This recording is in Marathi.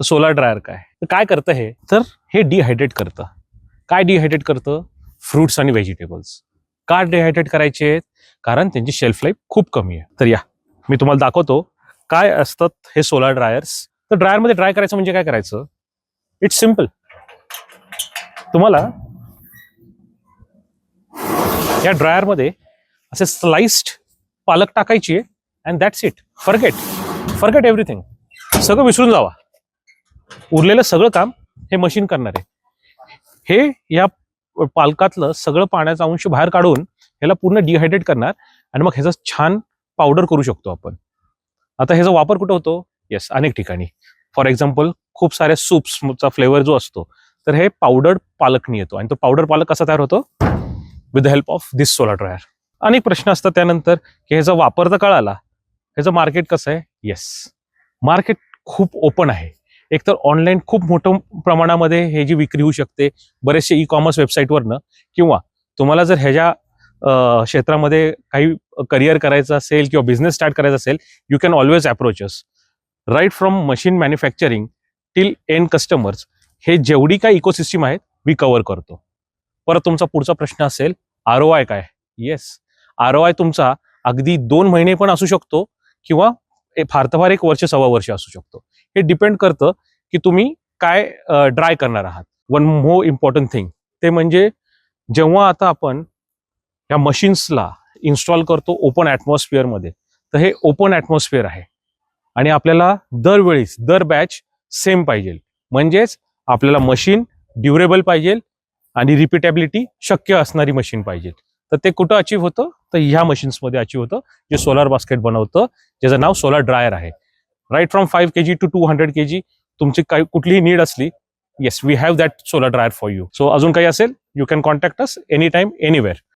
तर सोलार ड्रायर काय करतं हे, तर हे डिहायड्रेट करतं. काय डिहायड्रेट करतं? फ्रुट्स आणि व्हेजिटेबल्स. का डिहायड्रेट करायचे आहेत? कारण त्यांची शेल्फ लाईफ खूप कमी आहे. तर या मी तुम्हाला दाखवतो काय असतात हे सोलार ड्रायर्स. तर ड्रायरमध्ये ड्राय करायचं म्हणजे काय करायचं? It's simple. तुम्हाला या ड्रायरमध्ये असे स्लाइस्ड पालक टाकायची आहे and that's it. Forget everything. सगळं विसरून जावा. उरलेलं सगळं काम हे मशीन करणार आहे. हे या पालकातलं सगळं पाण्याचा अंश बाहेर काढून ह्याला पूर्ण डिहायड्रेट करणार आणि मग ह्याचा छान पावडर करू शकतो आपण. आता ह्याचा वापर कुठं होतो? येस, अनेक ठिकाणी. फॉर एक्झाम्पल खूप साऱ्या सूप्सचा फ्लेवर जो असतो तर हे पावडर्ड पालकनी येतो आणि तो पावडर पालक कसा तयार होतो? With the help of this solar dryer. अनेक प्रश्न असतात त्यानंतर की ह्याचा वापर तर कळाला, ह्याचं मार्केट कसं आहे? येस, मार्केट खूप ओपन आहे. एकतर ऑनलाईन खूप मोठ्या प्रमाणामध्ये हे जी विक्री होऊ शकते बरेचसे ई कॉमर्स वेबसाईटवरनं, किंवा तुम्हाला जर ह्याच्या क्षेत्रामध्ये काही करिअर करायचं असेल किंवा बिझनेस स्टार्ट करायचा असेल, you can always approach us. Right from machine manufacturing till end customers, हे जेवढी काही इकोसिस्टम आहेत वी कव्हर करतो. परत तुमचा पुढचा प्रश्न असेल ROI काय? येस, ROI तुमचा अगदी 2 महिने पण असू शकतो किंवा फार तर फार 1 वर्ष, सव्वा वर्ष असू शकतो. हे डिपेंड करतं की तुम्ही काय ड्राय करणार आहात. वन मोर इम्पॉर्टंट थिंग ते म्हणजे जेव्हा आता आपण या मशीन्सला इन्स्टॉल करतो ओपन ॲटमॉस्फिअरमध्ये, तर हे ओपन ॲटमॉस्फिअर आहे आणि आपल्याला दरवेळेस दर बॅच सेम पाहिजे. म्हणजेच आपल्याला मशीन ड्युरेबल पाहिजे आणि रिपीटेबिलिटी शक्य असणारी मशीन पाहिजे. तर ते कुठं अचीव होतं? तर ह्या मशीन्समध्ये अचीव होतं जे सोलार बास्केट बनवतं, ज्याचं नाव सोलार ड्रायर आहे. Right from 5 kg to 200 kg तुमची काही कुठलीही नीड असली, yes we have that solar dryer for you. So अजून काही असेल you can contact us any time anywhere.